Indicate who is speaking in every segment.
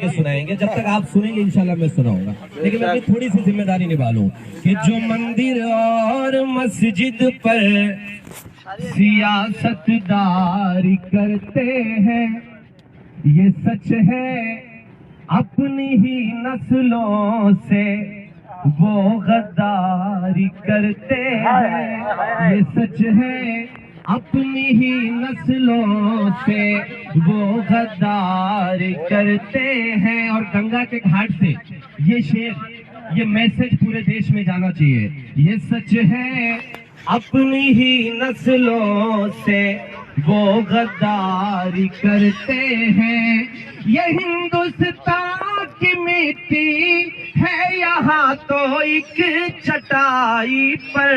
Speaker 1: के सुनाएंगे, जब तक आप सुनेंगे इंशाल्लाह मैं सुनाऊंगा, लेकिन मैं अपनी थोड़ी सी जिम्मेदारी निभा लूं कि जो मंदिर और मस्जिद पर सियासतदारी करते हैं, ये सच है अपनी ही नस्लों से वो गद्दारी करते हैं, ये सच है अपनी ही नस्लों से वो गद्दारी करते हैं। और गंगा के घाट से ये शेर, ये मैसेज पूरे देश में जाना चाहिए, ये सच है अपनी ही नस्लों से वो गद्दारी करते हैं, ये हिंदुस्तान की मिट्टी है यहाँ तो एक चटाई पर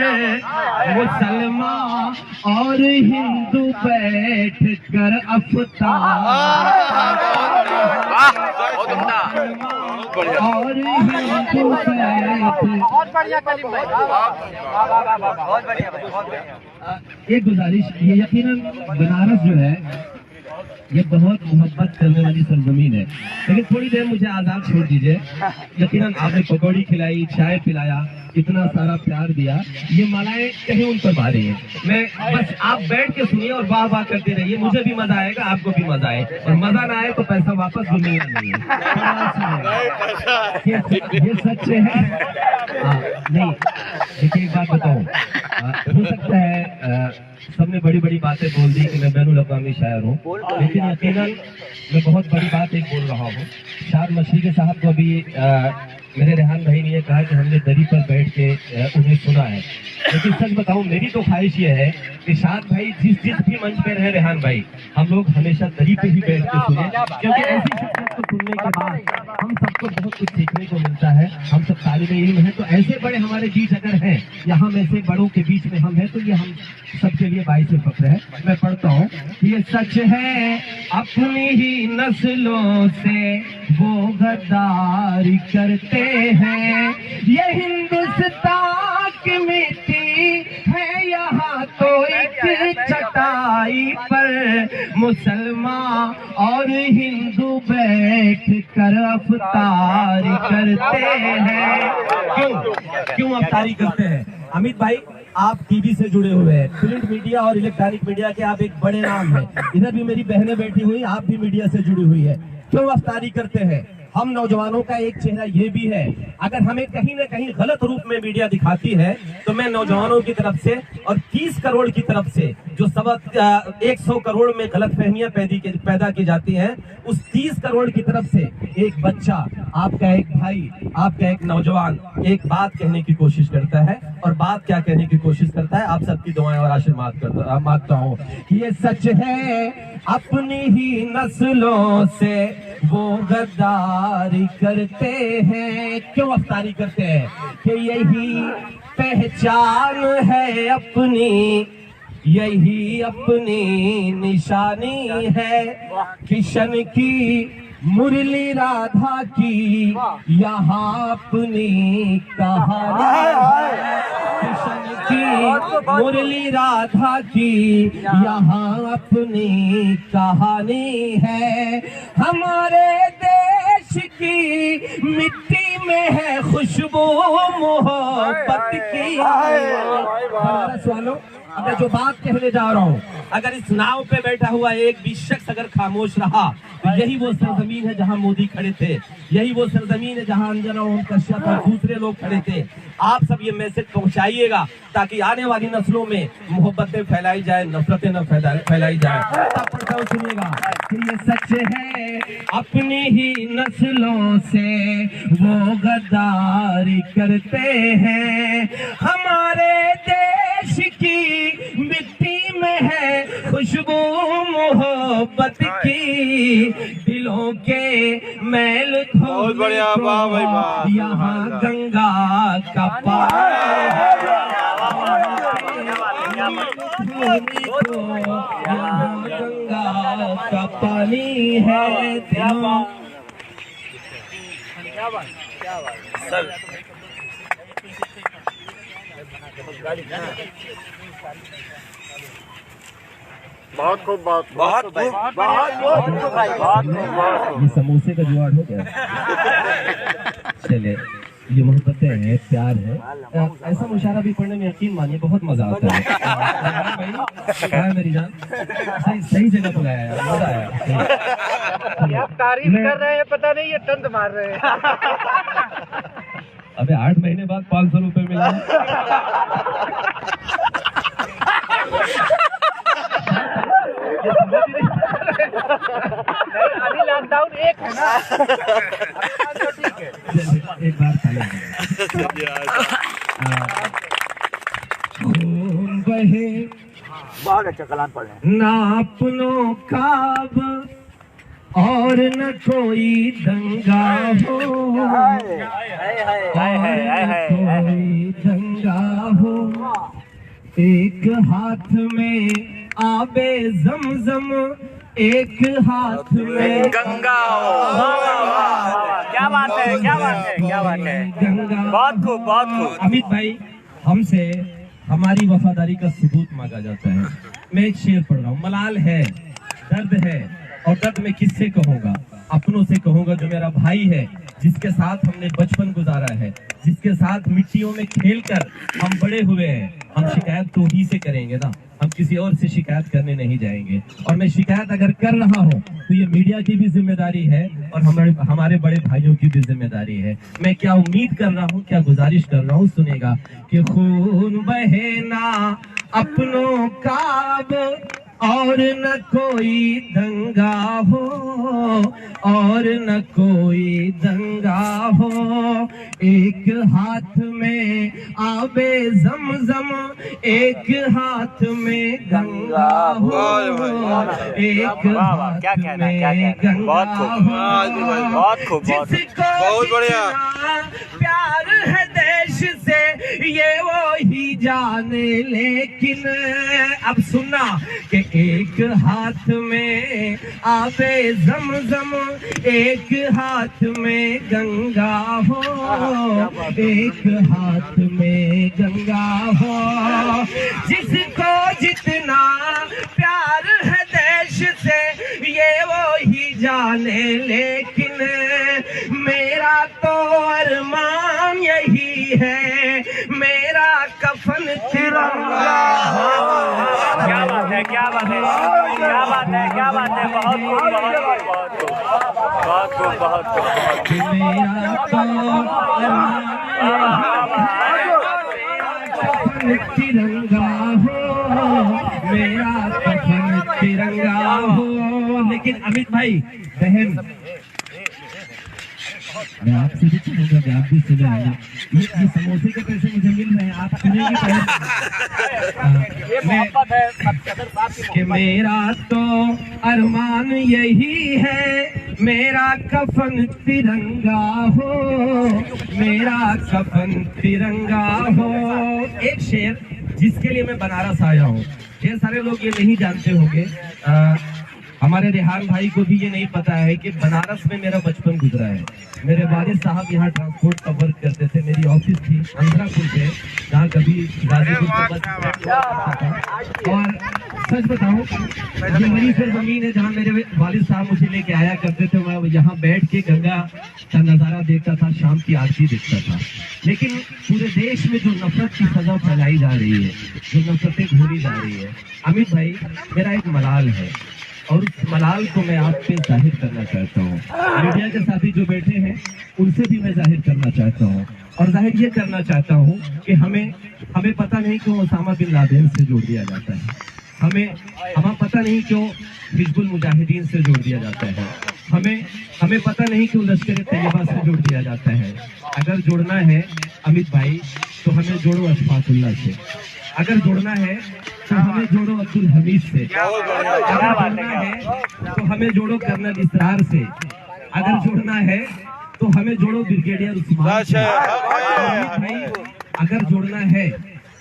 Speaker 1: मुसलमान और हिंदू बैठ कर अफ्तार और हिंदू बैठ। एक गुजारिश, ये यकीनन बनारस जो है ये बहुत मोहब्बत करने वाली सरजमीन है, लेकिन थोड़ी देर मुझे आजाद छोड़ दीजिए। यकीनन आपने पकौड़ी खिलाई, चाय पिलाया, इतना सारा प्यार दिया, ये मालाएं कहीं उन पर भारी है। मैं बस आप बैठ के सुनिए और वाह वाह करते रहिए, मुझे भी मजा आएगा, आपको भी मजा आए, और मजा ना आए तो पैसा वापस दुनिया नहीं है। ये सच है। नहीं देखिए, एक बात बताऊं, हो सकता है सबने बड़ी बड़ी बातें बोल दी कि मैं बैनुल अक़वामी शायर हूँ, लेकिन यकीनन मैं बहुत बड़ी बात एक बोल रहा हूँ। शाद मशरिक़ी साहब को अभी मेरे रेहान भाई ने ये कहा कि हमने दरी पर बैठ के उन्हें सुना है, लेकिन सच बताऊं मेरी तो ख्वाहिश ये है कि शाद भाई जिस भी मंच पे रहे, रेहान भाई, हम लोग हमेशा दरी पे ही बैठ के सुने, क्योंकि ऐसी शख्सियत को सुनने के बाद हम सबको बहुत कुछ सीखने को मिलता है। हम सब तालिबे इल्म हैं, तो ऐसे बड़े हमारे बीच अगर हैं या हम ऐसे बड़ों के बीच में हम हैं, तो ये हम सबके लिए बाइस फख्र है। मैं पढ़ता हूँ, ये सच है अपनी ही नस्लों से वो गद्दारी करते हैं, ये हिंदुस्तान की मिट्टी है यहाँ तो एक चटाई पर मुसलमान और हिंदू बैठ कर अफ्तारी करते हैं। क्यों अफ्तारी करते हैं? अमित भाई, आप टीवी से जुड़े हुए हैं, प्रिंट मीडिया और इलेक्ट्रॉनिक मीडिया के आप एक बड़े नाम हैं, इधर भी मेरी बहनें बैठी हुई, आप भी मीडिया से जुड़ी हुई है। क्यों अफ्तारी करते हैं? हम नौजवानों का एक चेहरा ये भी है, अगर हमें कहीं न कहीं गलत रूप में मीडिया दिखाती है, तो मैं नौजवानों की तरफ से और 30 करोड़ की तरफ से जो 100 करोड़ में गलत फहमियां पैदा की जाती हैं, उस 30 करोड़ की तरफ से एक बच्चा, आपका एक भाई, आपका एक नौजवान एक बात कहने की कोशिश करता है, और बात क्या कहने की कोशिश करता है, आप सबकी दुआएं और आशीर्वाद मांगता हूँ। ये सच है अपनी ही नस्लों से वो गद्दारी करते हैं। क्यों अफ्तारी करते हैं? कि यही पहचान है अपनी, यही अपनी निशानी है, किशन की मुरली राधा की यहाँ अपनी कहानी है, किशन की मुरली राधा की यहाँ अपनी कहानी है, हमारे देश की मिट्टी में है खुशबू मोहब्बत की। हमारा सवालों, अगर जो बात कहने जा रहा हूँ, अगर इस नाव पे बैठा हुआ एक भी शख्स अगर खामोश रहा, तो यही वो सरजमीन है जहां मोदी खड़े थे, यही वो सरजमीन है जहां अंजना ओम कश्यप और दूसरे लोग खड़े थे। आप सब ये मैसेज पहुंचाइएगा ताकि आने वाली नस्लों में मोहब्बतें फैलाई जाए, नफरतें न फैलाई जाए। पढ़ता सुनिएगा कि ये सच है अपनी ही नस्लों से वो गद्दारी करते हैं, हमारे देश की मिट्टी में है खुशबू मोहब्बत की, दिलों के मैल धोने को यहाँ गंगा का पानी, यहाँ गंगा का पानी है, दिलों। सर
Speaker 2: बहुत खूब बहुत
Speaker 3: बहुत
Speaker 2: खूब
Speaker 3: खूब
Speaker 2: बहुत खूब भाई बहुत खूब।
Speaker 1: ये समोसे का जुगाड़ हो गया। चले, ये मोहब्बतें हैं, प्यार है। ऐसा मुशायरा भी पढ़ने में यकीन मानिए बहुत मजा आता है। भाई क्या है मेरी जान, सही सही जगह पे लाया है, मजा आया।
Speaker 2: आप तारीफ कर रहे हैं, पता नहीं ये तंद मार रहे हैं।
Speaker 1: अबे 8 महीने बाद 500 रुपए मिला।
Speaker 2: अभी लॉकडाउन एक है ना। ठीक है,
Speaker 1: एक बार खून बहे
Speaker 3: बहुत अच्छा कलाम पढ़ रहे हैं।
Speaker 1: ना अपनों का और न कोई दंगा हो, और न कोई दंगा हो। एक हाथ में आबे जमजम, एक हाथ में
Speaker 3: गंगा क्या बात है, क्या बात है, क्या बात है।
Speaker 1: गंगा।
Speaker 3: बहुत खूब बहुत खूब।
Speaker 1: अमित भाई, हमसे हमारी वफादारी का सबूत मांगा जाता है। मैं एक शेर पढ़ रहा हूँ। मलाल है, दर्द है, और दर्द मैं किससे कहूँगा? अपनों से कहूँगा, जो मेरा भाई है, जिसके साथ हमने बचपन गुजारा है, जिसके साथ मिट्टियों में खेलकर हम बड़े हुए हैं। हम शिकायत तो ही से करेंगे ना, हम किसी और से शिकायत करने नहीं जाएंगे। और मैं शिकायत अगर कर रहा हूँ तो ये मीडिया की भी जिम्मेदारी है और हमारे बड़े भाइयों की भी जिम्मेदारी है। मैं क्या उम्मीद कर रहा हूँ, क्या गुजारिश कर रहा हूँ, सुनेगा कि खून बहे ना अपनों का और न कोई दंगा हो, और न कोई दंगा हो। एक हाथ में आबे जमजम, एक हाथ में गंगा हो, एक हाथ में गंगा हो।
Speaker 3: बहुत खूब
Speaker 1: जिसको
Speaker 3: बहुत बढ़िया।
Speaker 1: प्यार है देश से ये वो ही जाने, लेकिन अब सुनना कि एक हाथ में आबे जमजम, एक हाथ में गंगा हो, एक हाथ में गंगा हो। जिसको जितना प्यार है देश से ये वो ही जाने, लेकिन मेरा तो अरमान यही है, मेरा कफन तिरंगा हो।
Speaker 3: क्या बात है, क्या बात है, क्या बात है, क्या बात है। बहुत खूब बहुत खूब बहुत खूब बहुत खूब।
Speaker 1: मेरा तो तिरंगा हो, मेरा कफन तिरंगा हो। लेकिन अमित भाई, बहन, मैं आपसे भी चाहूंगा कि आप भी सुने आइए। ये समोसे के पैसे मुझे मिल रहे हैं, आप सुनेंगे कि मेरा तो अरमान यही है, मेरा कफन तिरंगा हो, मेरा कफन तिरंगा हो। एक शेर जिसके लिए मैं बनारस आया हूँ। ढेर सारे लोग ये नहीं जानते होंगे, हमारे रेहान भाई को भी ये नहीं पता है कि बनारस में मेरा बचपन गुजरा है। मेरे वालिद साहब यहाँ ट्रांसपोर्ट का वर्क करते थे। मेरी ऑफिस थी अंधरापुर पे, जहाँ कभी गाजीपुर का बस। और सच बताऊं, ये वही फिर जमीन है जहाँ मेरे वालिद साहब मुझे लेके आया करते थे। मैं यहाँ बैठ के गंगा का नजारा देखता था, शाम की आरती देखता था। लेकिन पूरे देश में जो नफरत की सजा फैलाई जा रही है, जो नफरतें घोरी जा रही है, अमित भाई, मेरा एक मलाल है और उस मलाल को मैं आप पे जाहिर करना चाहता हूँ। मीडिया के साथी जो बैठे हैं उनसे भी मैं जाहिर करना चाहता हूँ, और जाहिर ये करना चाहता हूँ कि हमें पता नहीं क्यों ओसामा बिन लादेन से जोड़ दिया जाता है, हमें पता नहीं क्यों हिजबुल मुजाहिदीन से जोड़ दिया जाता है, हमें पता नहीं क्यों लश्कर तैयबा से जोड़ दिया जाता है। अगर जोड़ना है अमित भाई तो हमें जोड़ो अशफाकुल्लाह से, अगर जोड़ना है तो हमें जोड़ो अब्दुल हमीद से, अगर जोड़ना है तो हमें जोड़ो कर्नल इसरार से, अगर जोड़ना है तो हमें जोड़ो ब्रिगेडियर उस्मान से। भाई अगर जोड़ना है,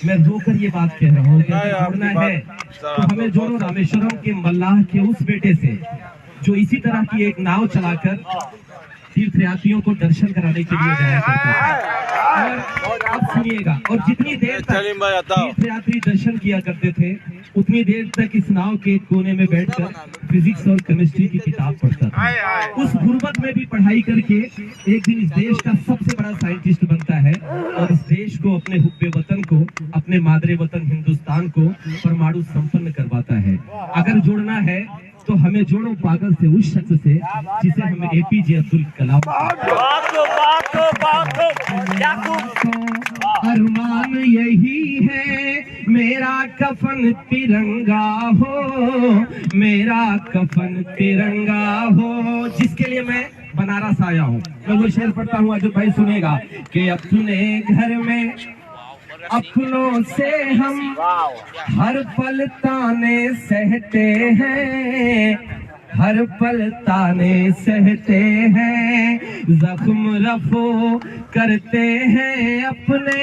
Speaker 1: मैं रोकर ये बात कह रहा हूँ, अगर जोड़ना है तो हमें जोड़ो रामेश्वरम के मल्लाह के उस बेटे से जो इसी तरह की एक नाव चलाकर तीर्थयात्रियों को दर्शन कराने के लिए जाया करता था। और अब सुनिएगा, और जितनी देर तक तीर्थयात्री दर्शन किया करते थे उतनी देर तक इस नाव के कोने में बैठकर फिजिक्स और केमिस्ट्री की किताब पढ़ता था। उस गुर्बत में भी पढ़ाई करके एक दिन इस देश का सबसे बड़ा साइंटिस्ट बनता है और इस देश को, अपने हुब्बे वतन को, अपने मादरे वतन हिंदुस्तान को परमाणु संपन्न करवाता है। अगर जोड़ना है तो हमें जोड़ो पागल से उस शख्स से जिसे हमें एपीजे अब्दुल कलाम। अरमान यही है मेरा कफन तिरंगा हो, मेरा कफन तिरंगा हो, जिसके लिए मैं बनारस आया हूँ। मैं वो शेर पढ़ता हूँ, अजय भाई सुनेगा कि अपने घर में अपनों से हम हर पल ताने सहते हैं, हर पल ताने सहते हैं, जख्म रफो करते हैं अपने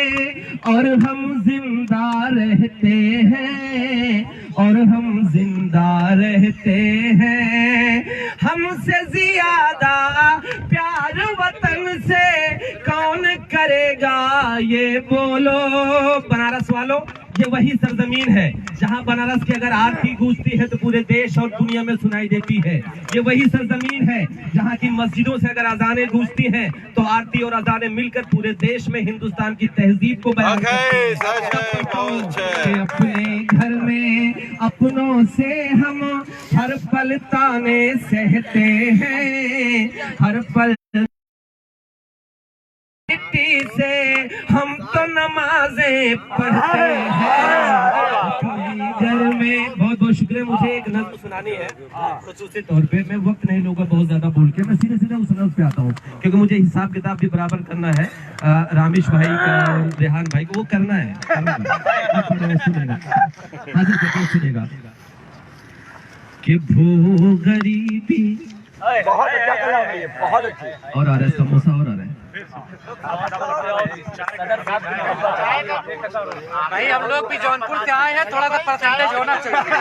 Speaker 1: और हम जिंदा रहते हैं, और हम जिंदा रहते हैं। हमसे ज्यादा प्यार वतन से कौन करेगा ये बोलो। बनारस वालों, ये वही सरजमीन है जहां बनारस की अगर आरती गूंजती है तो पूरे देश और दुनिया में सुनाई देती है। ये वही सरजमीन है जहां की मस्जिदों से अगर अजानें गूंजती हैं तो आरती और अजानें मिलकर पूरे देश में हिंदुस्तान की तहजीब को बयान करती हैं। अपने घर में अपनों से हम हर पल ताने सहते हैं, हर पल मिट्टी से हम तो नमाजें पढ़ते हैं घर में। बहुत बहुत शुक्रिया। मुझे एक नज़्म सुनानी है खुसूसी तौर पे। मैं वक्त नहीं लूंगा बहुत ज्यादा बोल के, मैं सीधे सीधे उस नज़्म पे आता हूँ क्योंकि मुझे हिसाब किताब भी बराबर करना है। रामेश भाई का, रेहान भाई को वो करना है। सुनेगा हाजिर सुनेगा कि भू गरीबी
Speaker 3: बहुत अच्छा कलाम है, बहुत अच्छी।
Speaker 1: और आ रहा है समोसा और आ रहा है।
Speaker 2: भाई हम लोग भी जौनपुर से आए हैं, थोड़ा सा परसेंटेज होना चाहिए।